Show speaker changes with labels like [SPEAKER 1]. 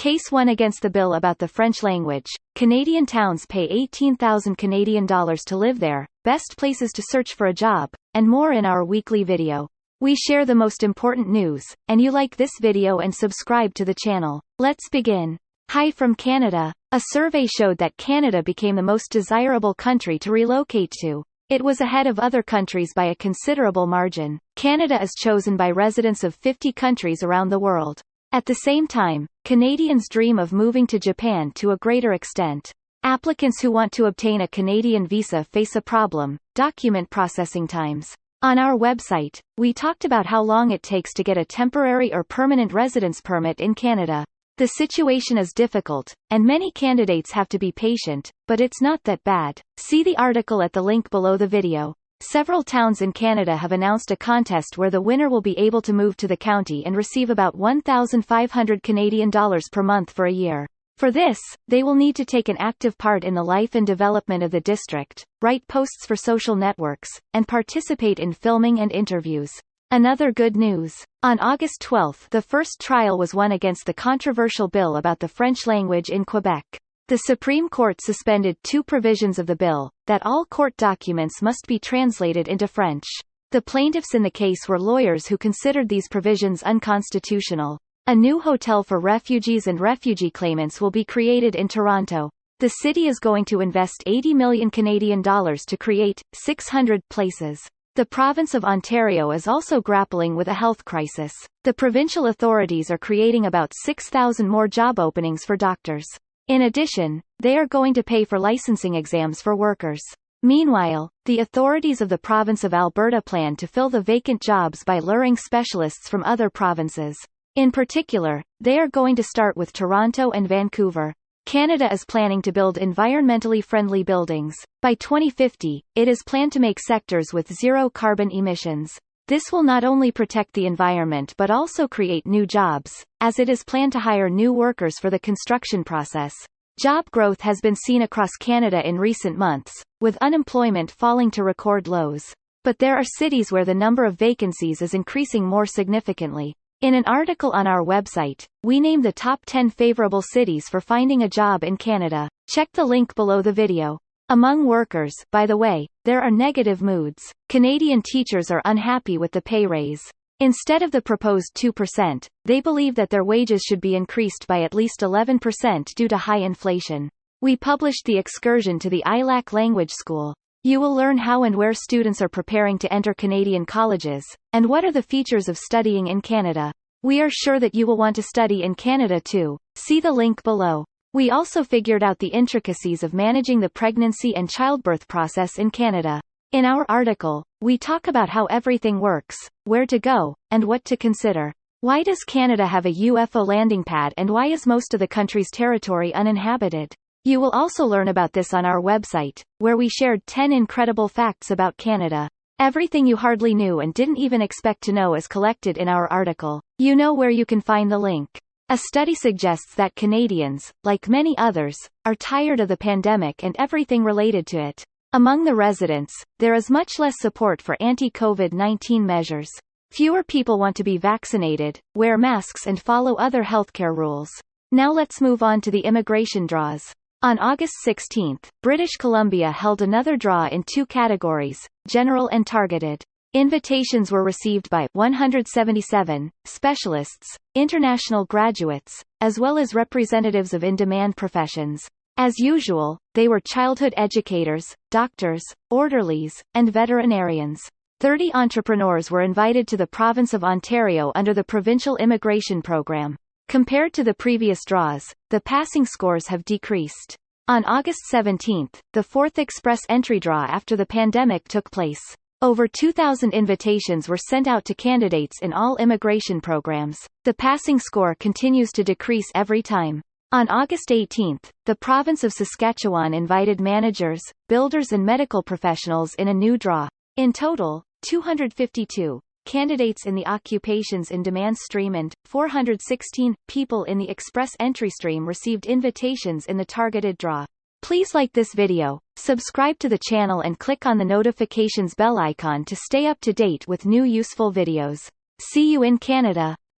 [SPEAKER 1] Case 1 against the bill about the French language. Canadian towns pay $18,000 to live there, best places to search for a job, and more in our weekly video. We share the most important news, and you like this video and subscribe to the channel. Let's begin. Hi from Canada. A survey showed that Canada became the most desirable country to relocate to. It was ahead of other countries by a considerable margin. Canada is chosen by residents of 50 countries around the world. At the same time, Canadians dream of moving to Japan to a greater extent. Applicants who want to obtain a Canadian visa face a problem: document processing times. On our website, we talked about how long it takes to get a temporary or permanent residence permit in Canada. The situation is difficult, and many candidates have to be patient, but it's not that bad. See the article at the link below the video. Several towns in Canada have announced a contest where the winner will be able to move to the county and receive about $1,500 Canadian dollars per month for a year. For this, they will need to take an active part in the life and development of the district, write posts for social networks, and participate in filming and interviews. Another good news. On August 12, the first trial was won against the controversial bill about the French language in Quebec. The Supreme Court suspended two provisions of the bill, that all court documents must be translated into French. The plaintiffs in the case were lawyers who considered these provisions unconstitutional. A new hotel for refugees and refugee claimants will be created in Toronto. The city is going to invest $80 million Canadian dollars to create 600 places. The province of Ontario is also grappling with a health crisis. The provincial authorities are creating about 6,000 more job openings for doctors. In addition, they are going to pay for licensing exams for workers. Meanwhile, the authorities of the province of Alberta plan to fill the vacant jobs by luring specialists from other provinces. In particular, they are going to start with Toronto and Vancouver. Canada is planning to build environmentally friendly buildings. By 2050, it is planned to make sectors with zero carbon emissions. This will not only protect the environment but also create new jobs, as it is planned to hire new workers for the construction process. Job growth has been seen across Canada in recent months, with unemployment falling to record lows. But there are cities where the number of vacancies is increasing more significantly. In an article on our website, we name the top 10 favorable cities for finding a job in Canada. Check the link below the video. Among workers, by the way, there are negative moods. Canadian teachers are unhappy with the pay raise. Instead of the proposed 2%, they believe that their wages should be increased by at least 11% due to high inflation. We published the excursion to the ILAC language school. You will learn how and where students are preparing to enter Canadian colleges, and what are the features of studying in Canada. We are sure that you will want to study in Canada too. See the link below. We also figured out the intricacies of managing the pregnancy and childbirth process in Canada. In our article, we talk about how everything works, where to go, and what to consider. Why does Canada have a UFO landing pad, and why is most of the country's territory uninhabited? You will also learn about this on our website, where we shared 10 incredible facts about Canada. Everything you hardly knew and didn't even expect to know is collected in our article. You know where you can find the link. A study suggests that Canadians, like many others, are tired of the pandemic and everything related to it. Among the residents, there is much less support for anti-COVID-19 measures. Fewer people want to be vaccinated, wear masks and follow other healthcare rules. Now let's move on to the immigration draws. On August 16, British Columbia held another draw in two categories, general and targeted. Invitations were received by 177 specialists, international graduates, as well as representatives of in-demand professions. As usual, they were childhood educators, doctors, orderlies, and veterinarians. 30 entrepreneurs were invited to the province of Ontario under the provincial immigration program. Compared to the previous draws, the passing scores have decreased. On August 17, the fourth express entry draw after the pandemic took place. Over 2,000 invitations were sent out to candidates in all immigration programs. The passing score continues to decrease every time. On August 18, the province of Saskatchewan invited managers, builders and medical professionals in a new draw. In total, 252 candidates in the occupations in demand stream and 416 people in the express entry stream received invitations in the targeted draw. Please like this video, subscribe to the channel and click on the notifications bell icon to stay up to date with new useful videos. See you in Canada!